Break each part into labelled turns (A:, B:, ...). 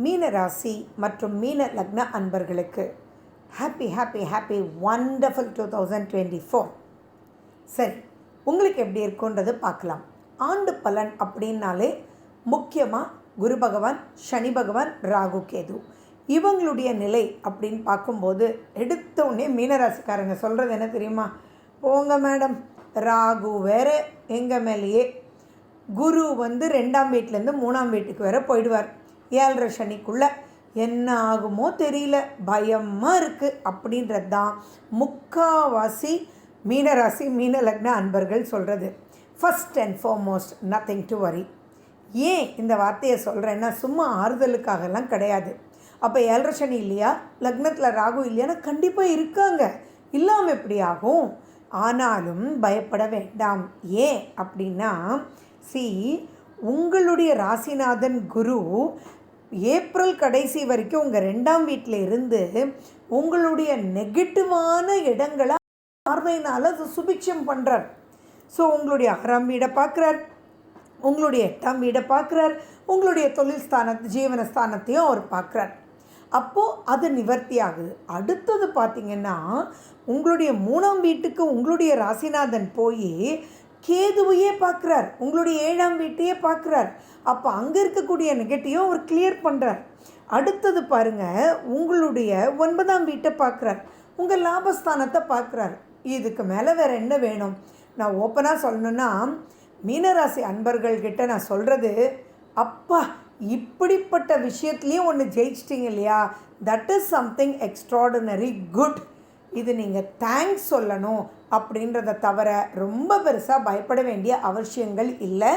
A: மீன ராசி மற்றும் மீன லக்ன அன்பர்களுக்கு ஹாப்பி வண்டர்ஃபுல் 2024. சரி, உங்களுக்கு எப்படி இருக்குன்றது பார்க்கலாம். ஆண்டு பலன் அப்படின்னாலே முக்கியமாக குரு பகவான், சனி பகவான், ராகு கேது இவங்களுடைய நிலை அப்படின்னு பார்க்கும்போது எடுத்தோடனே மீனராசிக்காரங்க சொல்கிறது என்ன தெரியுமா? போங்க மேடம், ராகு வேறு எங்கள் மேலேயே, குரு வந்து 2ஆம் வீட்டிலேருந்து 3ஆம் வீட்டுக்கு வேறு போயிடுவார். 7.5 சனிக்குள்ளே என்ன ஆகுமோ தெரியல, பயமாக இருக்குது அப்படின்றது தான் முக்காவாசி மீனராசி மீன லக்ன அன்பர்கள் சொல்கிறது. First and foremost, nothing to worry. ஏன் இந்த வார்த்தையை சொல்கிறேன்னா சும்மா ஆறுதலுக்காகலாம் கிடையாது. அப்போ 7.5 சனி இல்லையா, லக்னத்தில் ராகு இல்லையானா கண்டிப்பாக இருக்காங்க, இல்லாமல் எப்படி ஆகும்? ஆனாலும் பயப்பட வேண்டாம். ஏன் அப்படின்னா உங்களுடைய ராசிநாதன் குரு ஏப்ரல் கடைசி வரைக்கும் உங்கள் 2ஆம் வீட்டில் இருந்து உங்களுடைய நெகட்டிவான இடங்களை பார்வையினால் அது சுபிக்ஷம் பண்ணுறார். ஸோ உங்களுடைய 6ஆம் வீடை பார்க்குறார், உங்களுடைய 8ஆம் வீடை பார்க்குறார், உங்களுடைய தொழில் ஜீவனஸ்தானத்தையும் அவர் பார்க்குறார். அப்போது அது நிவர்த்தி ஆகுது. அடுத்தது பார்த்திங்கன்னா உங்களுடைய 3ஆம் வீட்டுக்கு உங்களுடைய ராசிநாதன் போய் கேதுவையே பார்க்குறார், உங்களுடைய 7ஆம் வீட்டையே பார்க்குறார். அப்போ அங்கே இருக்கக்கூடிய நெகட்டிவும் அவர் கிளியர் பண்ணுறார். அடுத்தது பாருங்கள், உங்களுடைய 9ஆம் வீட்டை பார்க்குறார், உங்கள் லாபஸ்தானத்தை பார்க்குறார். இதுக்கு மேலே வேறு என்ன வேணும்? நான் ஓப்பனாக சொல்லணுன்னா மீனராசி அன்பர்கள்கிட்ட நான் சொல்கிறது, அப்பா இப்படிப்பட்ட விஷயத்துலேயும் ஒன்று ஜெயிச்சிட்டிங்க இல்லையா, that is something extraordinary good. இது நீங்கள் தேங்க்ஸ் சொல்லணும் அப்படின்றத தவிர ரொம்ப பெருசாக பயப்பட வேண்டிய அவசியங்கள் இல்லை.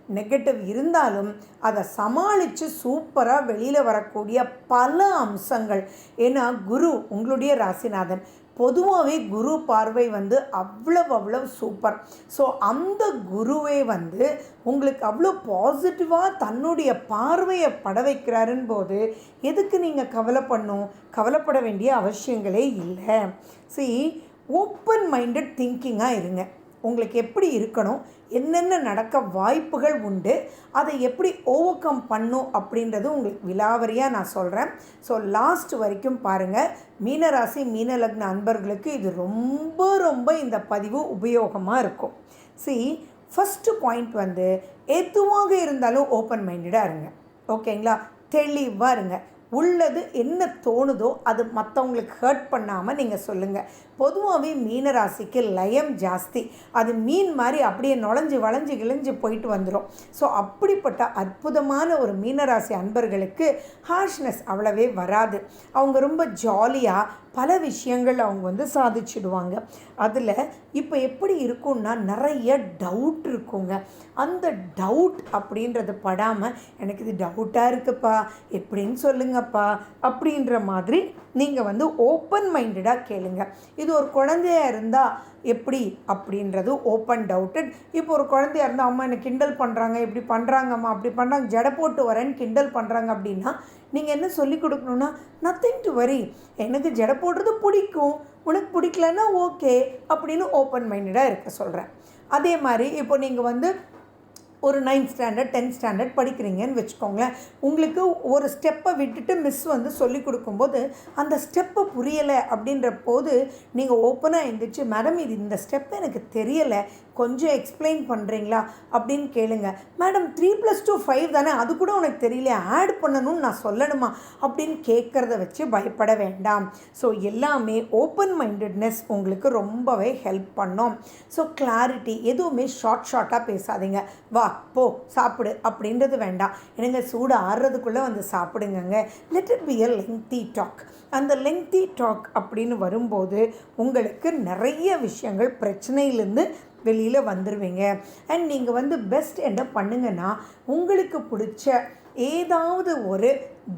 A: நெகட்டிவ் இருந்தாலும் அதை சமாளித்து சூப்பராக வெளியில் வரக்கூடிய பல அம்சங்கள். ஏன்னா குரு உங்களுடைய ராசிநாதன், பொதுவாகவே குரு பார்வை வந்து அவ்வளவு சூப்பர். ஸோ அந்த குருவே வந்து உங்களுக்கு அவ்வளோ பாசிட்டிவாக தன்னுடைய பார்வையை பட வைக்கிறாருன்னு போது எதுக்கு நீங்கள் கவலைப்பட வேண்டிய அவசியங்களே இல்லை. ஓப்பன் மைண்டட் திங்கிங்காக இருங்க. உங்களுக்கு எப்படி இருக்கணும், என்னென்ன நடக்க வாய்ப்புகள் உண்டு, அதை எப்படி ஓவர் கம் பண்ணும் அப்படின்றது உங்களுக்கு விலாவரியாக நான் சொல்கிறேன். ஸோ லாஸ்ட் வரைக்கும் பாருங்கள். மீனராசி மீன லக்ன அன்பர்களுக்கு இது ரொம்ப இந்த பதிவு உபயோகமாக இருக்கும். ஃபஸ்ட்டு பாயிண்ட் வந்து எதுவாக இருந்தாலும் ஓப்பன் மைண்டடாக இருங்க. ஓகேங்களா? தெளிவாக இருங்க. உள்ளது என்ன தோணுதோ அது மற்றவங்களுக்கு ஹர்ட் பண்ணாமல் நீங்கள் சொல்லுங்கள். பொதுவாகவே மீனராசிக்கு லயம் ஜாஸ்தி. அது மீன் மாதிரி அப்படியே நுழைஞ்சு வளைஞ்சு கிழிஞ்சு போயிட்டு வந்துடும். ஸோ அப்படிப்பட்ட அற்புதமான ஒரு மீனராசி அன்பர்களுக்கு ஹார்ஷ்னஸ் அவ்வளவே வராது. அவங்க ரொம்ப ஜாலியாக பல விஷயங்கள் அவங்க வந்து சாதிச்சிடுவாங்க. அதில் இப்போ எப்படி இருக்கும்னா நிறைய டவுட் இருக்குங்க. அந்த டவுட் அப்படின்றது படாமல் எனக்கு இது டவுட்டாக இருக்குப்பா எப்படின்னு சொல்லுங்கப்பா அப்படின்ற மாதிரி நீங்கள் வந்து ஓப்பன் மைண்டடாக கேளுங்க. இது ஒரு குழந்தையாக இருந்தால் எப்படி அப்படின்றது ஓப்பன் டவுட்டட். இப்போ ஒரு குழந்தையாக இருந்தால் அம்மா என்னை கிண்டல் பண்ணுறாங்க, இப்படி பண்ணுறாங்கம்மா அப்படி பண்ணுறாங்க, ஜடை போட்டு வரேன்னு கிண்டல் பண்ணுறாங்க அப்படின்னா நீங்கள் என்ன சொல்லி கொடுக்கணுன்னா, நத்திங் டு வரி, எனக்கு ஜடை போடுறது பிடிக்கும், உனக்கு பிடிக்கலன்னா ஓகே அப்படின்னு ஓப்பன் மைண்டடாக இருக்க சொல்கிறேன். அதே மாதிரி இப்போ நீங்கள் வந்து ஒரு 9th ஸ்டாண்டர்ட் 10th ஸ்டாண்டர்ட் படிக்கிறீங்கன்னு வச்சுக்கோங்களேன். உங்களுக்கு ஒரு ஸ்டெப்பை விட்டுட்டு மிஸ் வந்து சொல்லி கொடுக்கும்போது அந்த ஸ்டெப்பை புரியலை அப்படின்ற போது நீங்கள் ஓப்பனாக எழுந்திரிச்சு, மேடம் இது இந்த ஸ்டெப் எனக்கு தெரியலை, கொஞ்சம் எக்ஸ்பிளைன் பண்ணுறீங்களா அப்படின்னு கேளுங்க. மேடம் 3+2 5 தானே, அது கூட உனக்கு தெரியல, ஆட் பண்ணணும்னு நான் சொல்லணுமா அப்படின்னு கேட்குறத வச்சு பயப்பட வேண்டாம். ஸோ எல்லாமே ஓப்பன் மைண்டட்னஸ் உங்களுக்கு ரொம்பவே ஹெல்ப் பண்ணும். ஸோ கிளாரிட்டி, எதுவுமே ஷார்ட்டாக பேசாதீங்க. வா போ சாப்பிடு அப்படின்றது வேண்டாம். எனக்கு சூடு ஆறுறதுக்குள்ளே வந்து சாப்பிடுங்க. Let it be a lengthy talk. அந்த லெங்தி டாக் அப்படின்னு வரும்போது உங்களுக்கு நிறைய விஷயங்கள் பிரச்சனையிலேருந்து வெளியில் வந்துடுவீங்க. அண்ட் நீங்கள் வந்து பெஸ்ட் என்ன பண்ணுங்கன்னா, உங்களுக்கு பிடிச்ச ஏதாவது ஒரு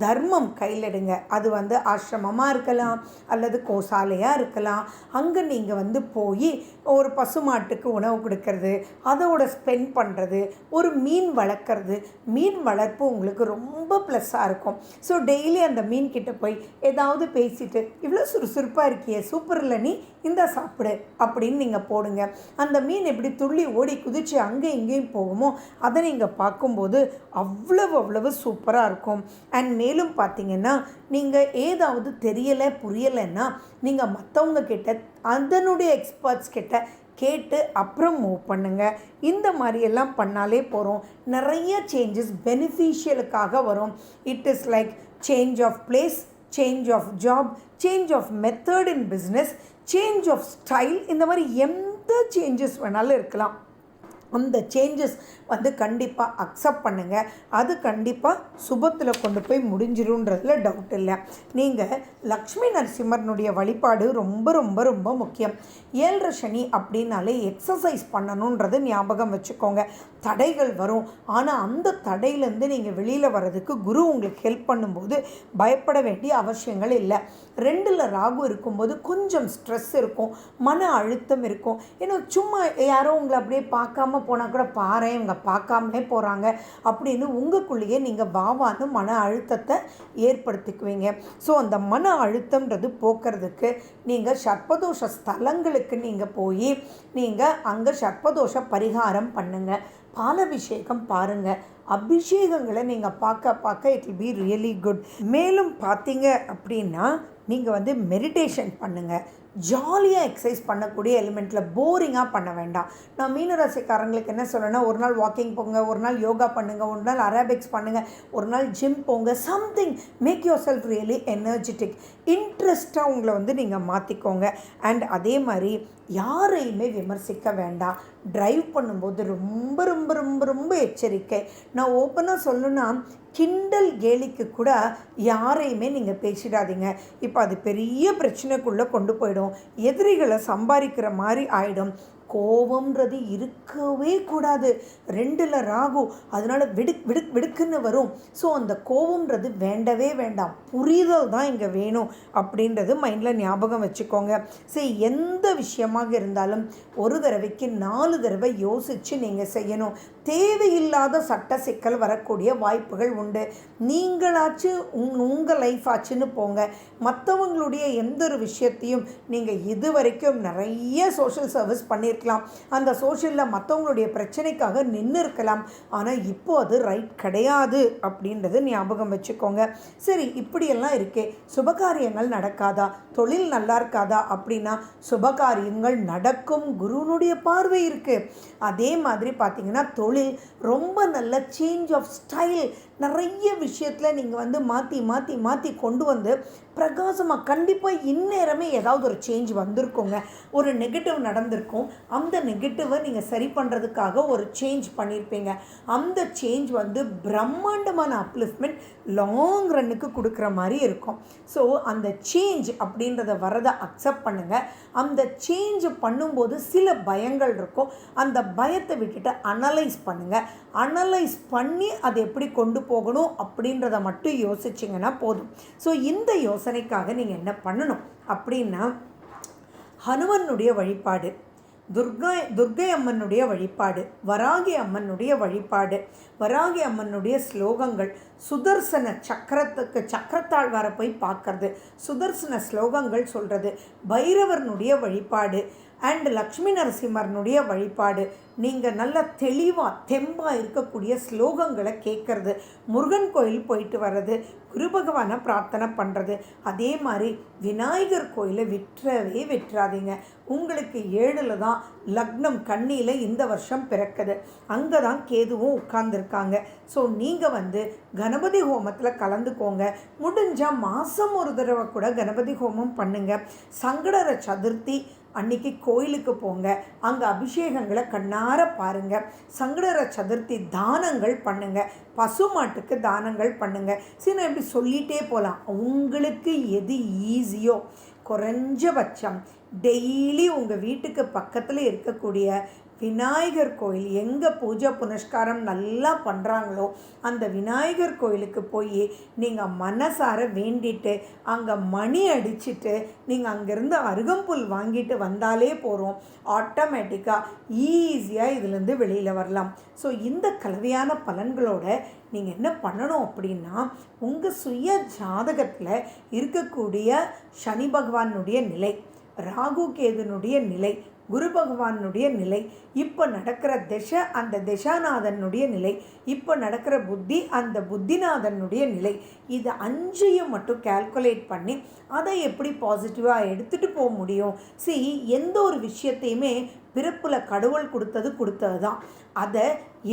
A: தர்மம் கையில் எடுங்க. அது வந்து ஆசிரமமாக இருக்கலாம் அல்லது கோசாலையாக இருக்கலாம். அங்கே நீங்கள் வந்து போய் ஒரு பசுமாட்டுக்கு உணவு கொடுக்கறது, அதோட ஸ்பெண்ட் பண்ணுறது, ஒரு மீன் வளர்க்குறது. மீன் வளர்ப்பு உங்களுக்கு ரொம்ப ப்ளஸ்ஸாக இருக்கும். ஸோ டெய்லி அந்த மீன் கிட்ட போய் ஏதாவது பேசிட்டு, இவ்வளோ சுறுசுறுப்பாக இருக்கியே, சூப்பர் இல்லை நீ, இந்த சாப்பிடு அப்படின்னு நீங்கள் போடுங்க. அந்த மீன் எப்படி துள்ளி ஓடி குதித்து அங்கே இங்கேயும் போகுமோ அதை நீங்கள் பார்க்கும்போது அவ்வளவு வரவு சூப்பராக இருக்கும். அண்ட் மேலும் பார்த்தீங்கன்னா நீங்கள் ஏதாவது தெரியலை புரியலைன்னா நீங்கள் மற்றவங்க கிட்ட அதனுடைய எக்ஸ்பர்ட்ஸ் கிட்ட கேட்டு அப்புறம் மூவ் பண்ணுங்கள். இந்த மாதிரியெல்லாம் பண்ணாலே போகிறோம். நிறைய சேஞ்சஸ் பெனிஃபிஷியலுக்காக வரும். It is like change of place, change of job, change of method in business, change of style, இந்த மாதிரி எந்த சேஞ்சஸ் வேணாலும் இருக்கலாம். அந்த சேஞ்சஸ் கண்டிப்பாக அக்செப்ட் பண்ணுங்கள். அது கண்டிப்பாக சுபத்தில் கொண்டு போய் முடிஞ்சிருன்றதுல டவுட் இல்லை. நீங்கள் லக்ஷ்மி நரசிம்மரனுடைய வழிபாடு ரொம்ப ரொம்ப ரொம்ப முக்கியம். 7:30 சனி அப்படின்னாலே எக்ஸசைஸ் பண்ணணுன்றது ஞாபகம் வச்சுக்கோங்க. தடைகள் வரும், ஆனால் அந்த தடையிலேருந்து நீங்கள் வெளியில் வர்றதுக்கு குரு உங்களுக்கு ஹெல்ப் பண்ணும்போது பயப்பட வேண்டிய அவசியங்கள் இல்லை. 2ல் ராகு இருக்கும்போது கொஞ்சம் ஸ்ட்ரெஸ் இருக்கும், மன அழுத்தம் இருக்கும். ஏன்னா சும்மா யாரோ உங்களை அப்படியே பார்க்காம போனால் கூட பாரேன் இவங்க பார்க்காமலே போகிறாங்க அப்படின்னு உங்களுக்குள்ளேயே நீங்கள் வாவான்னு மன அழுத்தத்தை ஏற்படுத்திக்குவீங்க. ஸோ அந்த மன அழுத்தம்ன்றது போக்குறதுக்கு நீங்கள் சர்ப்பதோஷ ஸ்தலங்களுக்கு நீங்கள் போய் நீங்கள் அங்கே சர்ப்பதோஷ பரிகாரம் பண்ணுங்கள். பாலபிஷேகம் பாருங்கள். அபிஷேகங்களை நீங்கள் பார்க்க it will be really good. மேலும் பார்த்தீங்க அப்படின்னா நீங்கள் மெடிடேஷன் பண்ணுங்கள். ஜாலியாக எக்ஸசைஸ் பண்ணக்கூடிய எலிமெண்ட்டில் போரிங்காக பண்ண வேண்டாம். நான் மீனராசிக்காரங்களுக்கு என்ன சொல்லணும்னா, ஒரு நாள் வாக்கிங் போங்க, ஒரு நாள் யோகா பண்ணுங்கள், ஒரு நாள் அரேபிக்ஸ் பண்ணுங்கள், ஒரு நாள் ஜிம் போங்க. Something make yourself really energetic. இன்ட்ரெஸ்ட்டாக உங்களை நீங்கள் மாற்றிக்கோங்க. அண்ட் அதே மாதிரி யாரையுமே விமர்சிக்க வேண்டாம். ட்ரைவ் பண்ணும்போது ரொம்ப ரொம்ப ரொம்ப ரொம்ப எச்சரிக்கை. நான் ஓப்பனாக சொல்லணுன்னா கிண்டல் கேலிக்கு கூட யாரையுமே நீங்கள் பேசிடாதீங்க. இப்போ அது பெரிய பிரச்சனைக்குள்ளே கொண்டு போயிடும். எதிரிகளை சம்பாதிக்கிற மாதிரி ஆகிடும். கோபம்ன்றது இருக்கவே கூடாது. 2ல் ராகு, அதனால் விடுக்குன்னு வரும். ஸோ அந்த கோபம்ன்றது வேண்டவே வேண்டாம். புரிதல் தான் இங்கே வேணும் அப்படின்றது மைண்டில் ஞாபகம் வச்சுக்கோங்க. சரி, எந்த விஷயமாக இருந்தாலும் ஒரு தடவைக்கு 4 தடவை யோசித்து நீங்கள் செய்யணும். தேவையில்லாத சட்ட சிக்கல் வரக்கூடிய வாய்ப்புகள் உண்டு. நீங்களாச்சு உங்கள் லைஃப் ஆச்சுன்னு போங்க. மற்றவங்களுடைய எந்த ஒரு விஷயத்தையும் நீங்கள் இது வரைக்கும் நிறைய சோஷியல் சர்வீஸ் பண்ணியிருக்கலாம். அந்த சோஷியலில் மற்றவங்களுடைய பிரச்சனைக்காக நின்று இருக்கலாம். ஆனால் இப்போ அது ரைட் கிடையாது அப்படின்றது ஞாபகம் வச்சுக்கோங்க. சரி, இப்படியெல்லாம் இருக்கே, சுபகாரியங்கள் நடக்காதா, தொழில் நல்லா இருக்காதா அப்படின்னா சுபகாரியங்கள் நடக்கும். குருனுடைய பார்வை இருக்குது. அதே மாதிரி பார்த்தீங்கன்னா தொழில் ரொம்ப நல்ல சேஞ்ச் ஆஃப் ஸ்டைல், நிறைய விஷயத்தில் நீங்கள் மாற்றி மாற்றி மாற்றி கொண்டு பிரகாசமாக கண்டிப்பாக இந்நேரமே ஏதாவது ஒரு சேஞ்ச் வந்திருக்கோங்க. ஒரு நெகட்டிவ் நடந்திருக்கும். அந்த நெகட்டிவை நீங்கள் சரி பண்ணுறதுக்காக ஒரு சேஞ்ச் பண்ணியிருப்பீங்க. அந்த சேஞ்ச் பிரம்மாண்டமான அப்லிஃப்ட்மெண்ட் லாங் ரன்னுக்கு கொடுக்குற மாதிரி இருக்கும். ஸோ அந்த சேஞ்ச் அப்படின்றத வரதை அக்செப்ட் பண்ணுங்கள். அந்த சேஞ்ச் பண்ணும்போது சில பயங்கள் இருக்கும். அந்த பயத்தை விட்டுட்டு அனலைஸ் பண்ணுங்கள். அனலைஸ் பண்ணி அதை எப்படி கொண்டு போகணும் அப்படின்றத மட்டும் யோசிச்சிங்கன்னா போதும். ஸோ இந்த யோசனைக்காக நீங்கள் என்ன பண்ணணும் அப்படின்னா, ஹனுமனுடைய வழிபாடு, துர்கை அம்மனுடைய வழிபாடு, வராகி அம்மனுடைய வழிபாடு, வராகி அம்மனுடைய ஸ்லோகங்கள், சுதர்சன சக்கரத்தாழ்வாரை போய் பார்க்கறது, சுதர்சன ஸ்லோகங்கள் சொல்கிறது, பைரவர்னுடைய வழிபாடு அண்ட் லக்ஷ்மி நரசிம்மரனுடைய வழிபாடு, நீங்கள் நல்ல தெளிவாக தெம்பாக இருக்கக்கூடிய ஸ்லோகங்களை கேட்குறது, முருகன் கோயில் போயிட்டு வர்றது, குரு பகவானை பிரார்த்தனை பண்ணுறது. அதே மாதிரி விநாயகர் கோயிலை விட்டுறாதீங்க. உங்களுக்கு 7ல் தான் லக்னம் கன்னியில் இந்த வருஷம் பிறக்குது. அங்கே தான் கேதுவும் உட்கார்ந்துருக்காங்க. ஸோ நீங்கள் கணபதி ஹோமத்தில் கலந்துக்கோங்க. முடிஞ்சால் மாதம் ஒரு தடவை கூட கணபதி ஹோமம் பண்ணுங்கள். சங்கடர சதுர்த்தி அன்றைக்கி கோயிலுக்கு போங்க. அங்கே அபிஷேகங்களை கண்ணார பாருங்கள். சங்கடர சதுர்த்தி தானங்கள் பண்ணுங்கள். பசுமாட்டுக்கு தானங்கள் பண்ணுங்கள். சரி, நான் இப்படி சொல்லிகிட்டே போகலாம். உங்களுக்கு எது ஈஸியோ, குறைஞ்சபட்சம் டெய்லி உங்கள் வீட்டுக்கு பக்கத்தில் இருக்கக்கூடிய விநாயகர் கோயில், எங்கே பூஜை புனஸ்காரம் நல்லா பண்ணுறாங்களோ அந்த விநாயகர் கோயிலுக்கு போய் நீங்கள் மனசார வேண்டிட்டு அங்கே மணி அடிச்சுட்டு நீங்கள் அங்கேருந்து அருகம்புல் வாங்கிட்டு வந்தாலே போகிறோம். ஆட்டோமேட்டிக்காக ஈஸியாக இதுலேருந்து வெளியில் வரலாம். ஸோ இந்த கலவையான பலன்களோட நீங்கள் என்ன பண்ணணும் அப்படின்னா, உங்கள் சுய ஜாதகத்தில் இருக்கக்கூடிய சனி பகவானுடைய நிலை, ராகு கேதுனுடைய நிலை, குரு பகவானுடைய நிலை, இப்போ நடக்கிற திசை அந்த திசாநாதனுடைய நிலை, இப்போ நடக்கிற புத்தி அந்த புத்திநாதனுடைய நிலை, இது 5ஐயும் மட்டும் கால்குலேட் பண்ணி அதை எப்படி பாசிட்டிவாக எடுத்துகிட்டு போக முடியும். எந்த ஒரு விஷயத்தையுமே பிறப்பில் கடவுள் கொடுத்தது தான். அதை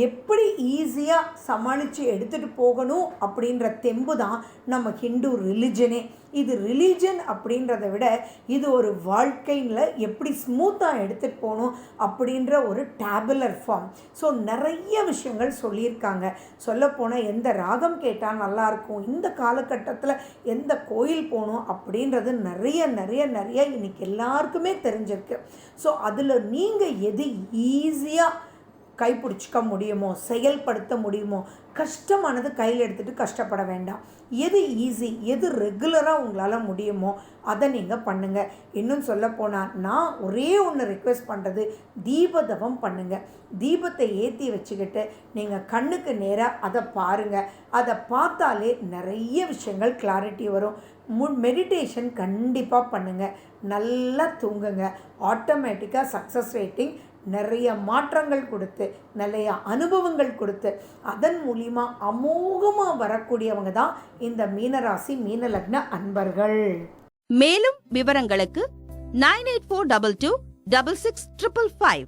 A: எப்படி ஈஸியாக சமாளித்து எடுத்துகிட்டு போகணும் அப்படின்ற தெம்பு தான் நம்ம ஹிந்து ரிலிஜனே. இது ரிலீஜன் அப்படின்றத விட இது ஒரு வாழ்க்கையில் எப்படி ஸ்மூத்தாக எடுத்துகிட்டு போகணும் அப்படின்ற ஒரு டேபுலர் ஃபார்ம். நிறைய விஷயங்கள் சொல்லியிருக்காங்க. சொல்லப்போனால் எந்த ராகம் கேட்டால் நல்லாயிருக்கும், இந்த காலகட்டத்தில் எந்த கோயில் போகணும் அப்படின்றது நிறைய நிறைய நிறைய இன்றைக்கி எல்லாருக்குமே தெரிஞ்சிருக்கு. அதில் நீங்கள் எது ஈஸியாக கைப்பிடிச்சிக்க முடியுமோ, செயல்படுத்த முடியுமோ, கஷ்டமானது கையில் எடுத்துகிட்டு கஷ்டப்பட வேண்டாம். எது ஈஸி, எது ரெகுலராக உங்களால் முடியுமோ அதை நீங்கள் பண்ணுங்கள். இன்னும் சொல்லப்போனால் நான் ஒரே ஒன்று ரிக்வெஸ்ட் பண்ணுறது, தீபதவம் பண்ணுங்கள். தீபத்தை ஏற்றி வச்சுக்கிட்டு நீங்கள் கண்ணுக்கு நேராக அதை பாருங்கள். அதை பார்த்தாலே நிறைய விஷயங்கள் கிளாரிட்டி வரும். மெடிடேஷன் கண்டிப்பாக பண்ணுங்கள். நல்லா தூங்குங்க. ஆட்டோமேட்டிக்காக சக்ஸஸ் ரேட்டிங் நிறைய மாற்றங்கள் கொடுத்து, நிறைய அனுபவங்கள் கொடுத்து, அதன் மூலிமா அமோகமாக வரக்கூடியவங்க தான் இந்த மீனராசி மீன லக்ன அன்பர்கள்.
B: மேலும் விவரங்களுக்கு 9842226655